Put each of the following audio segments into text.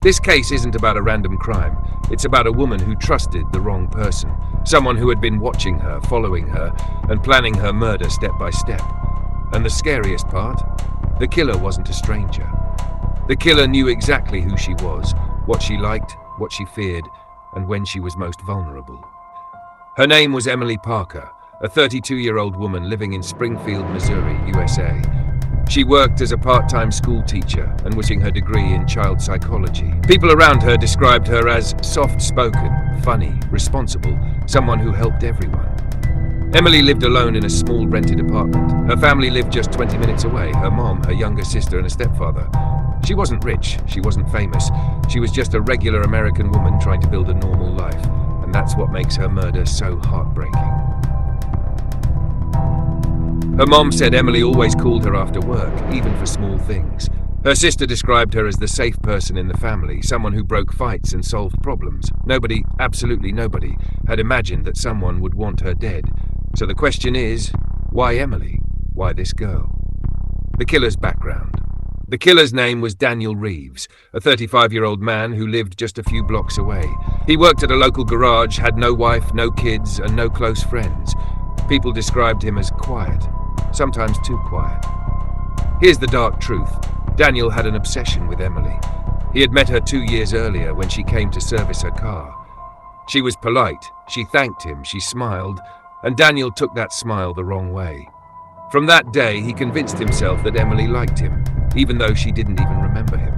This case isn't about a random crime. It's about a woman who trusted the wrong person. Someone who had been watching her, following her, and planning her murder step by step. And the scariest part? The killer wasn't a stranger. The killer knew exactly who she was, what she liked, what she feared, and when she was most vulnerable. Her name was Emily Parker, a 32-year-old woman living in Springfield, Missouri, USA. She worked as a part-time school teacher and was getting her degree in child psychology. People around her described her as soft-spoken, funny, responsible, someone who helped everyone. Emily lived alone in a small rented apartment. Her family lived just 20 minutes away, her mom, her younger sister, and a stepfather. She wasn't rich, she wasn't famous. She was just a regular American woman trying to build a normal life, and that's what makes her murder so heartbreaking. Her mom said Emily always called her after work, even for small things. Her sister described her as the safe person in the family, someone who broke fights and solved problems. Nobody, absolutely nobody, had imagined that someone would want her dead. So the question is, why Emily? Why this girl? The killer's background. The killer's name was Daniel Reeves, a 35-year-old man who lived just a few blocks away. He worked at a local garage, had no wife, no kids, and no close friends. People described him as quiet, sometimes too quiet. Here's the dark truth. Daniel had an obsession with Emily. He had met her 2 years earlier when she came to service her car. She was polite, she thanked him, she smiled, and Daniel took that smile the wrong way. From that day, he convinced himself that Emily liked him, even though she didn't even remember him.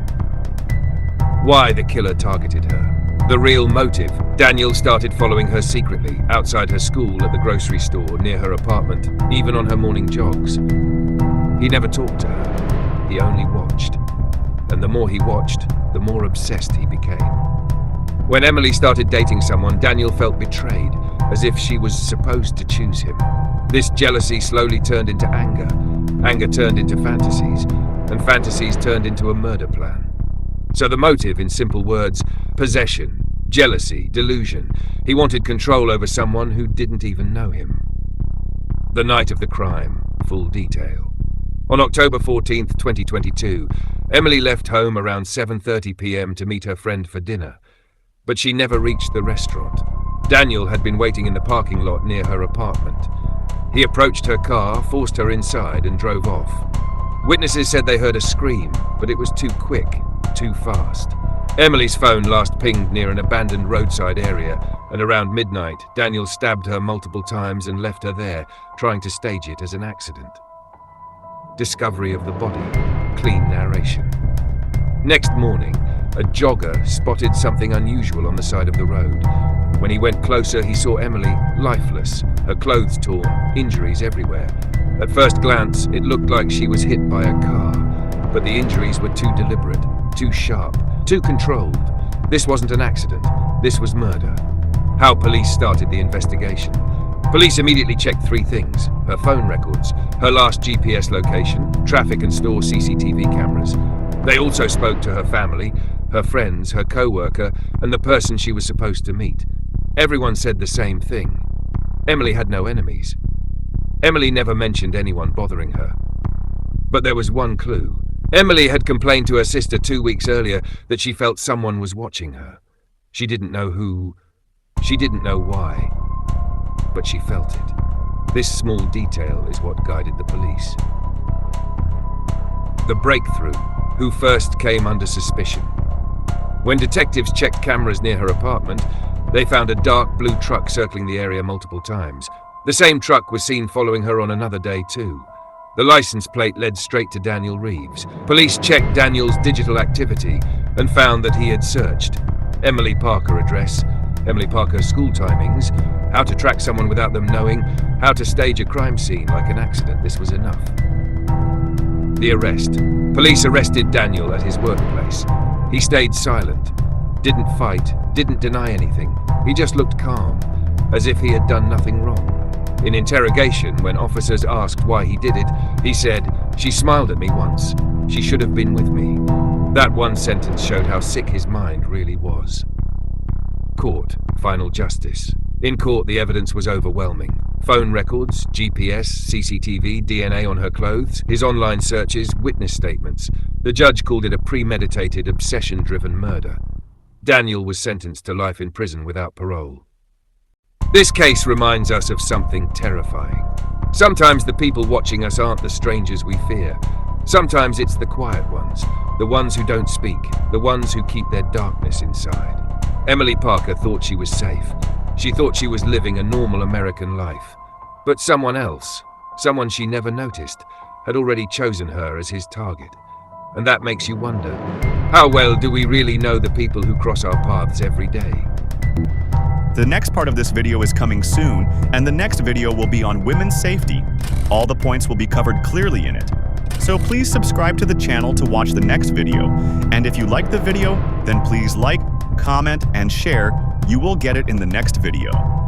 Why the killer targeted her? The real motive. Daniel started following her secretly, outside her school, at the grocery store, near her apartment, even on her morning jogs. He never talked to her. He only watched. And the more he watched, the more obsessed he became. When Emily started dating someone, Daniel felt betrayed, as if she was supposed to choose him. This jealousy slowly turned into anger. Anger turned into fantasies, and fantasies turned into a murder plan. So the motive, in simple words, possession, jealousy, delusion. He wanted control over someone who didn't even know him. The night of the crime, full detail. On October 14th, 2022, Emily left home around 7:30 p.m. to meet her friend for dinner, but she never reached the restaurant. Daniel had been waiting in the parking lot near her apartment. He approached her car, forced her inside, and drove off. Witnesses said they heard a scream, but it was too quick, too fast. Emily's phone last pinged near an abandoned roadside area, and around midnight, Daniel stabbed her multiple times and left her there, trying to stage it as an accident. Discovery of the body, clean narration. Next morning, a jogger spotted something unusual on the side of the road. When he went closer, he saw Emily lifeless, her clothes torn, injuries everywhere. At first glance, it looked like she was hit by a car, but the injuries were too deliberate, too sharp, too controlled. This wasn't an accident, this was murder. How police started the investigation. Police immediately checked 3 things: her phone records, her last GPS location, traffic and store CCTV cameras. They also spoke to her family, her friends, her co-worker, and the person she was supposed to meet. Everyone said the same thing. Emily had no enemies. Emily never mentioned anyone bothering her. But there was one clue. Emily had complained to her sister 2 weeks earlier that she felt someone was watching her. She didn't know who. She didn't know why. But she felt it. This small detail is what guided the police. The breakthrough. Who first came under suspicion? When detectives checked cameras near her apartment, they found a dark blue truck circling the area multiple times. The same truck was seen following her on another day too. The license plate led straight to Daniel Reeves. Police checked Daniel's digital activity and found that he had searched Emily Parker address, Emily Parker school timings, how to track someone without them knowing, how to stage a crime scene like an accident. This was enough. The arrest. Police arrested Daniel at his workplace. He stayed silent, didn't fight, didn't deny anything. He just looked calm, as if he had done nothing wrong. In interrogation, when officers asked why he did it, he said, "She smiled at me once. She should have been with me." That one sentence showed how sick his mind really was. Court. Final justice. In court, the evidence was overwhelming. Phone records, GPS, CCTV, DNA on her clothes, his online searches, witness statements. The judge called it a premeditated, obsession-driven murder. Daniel was sentenced to life in prison without parole. This case reminds us of something terrifying. Sometimes the people watching us aren't the strangers we fear. Sometimes it's the quiet ones, the ones who don't speak, the ones who keep their darkness inside. Emily Parker thought she was safe. She thought she was living a normal American life. But someone else, someone she never noticed, had already chosen her as his target. And that makes you wonder, how well do we really know the people who cross our paths every day? The next part of this video is coming soon, and the next video will be on women's safety. All the points will be covered clearly in it. So please subscribe to the channel to watch the next video. And if you like the video, then please like, comment, and share. You will get it in the next video.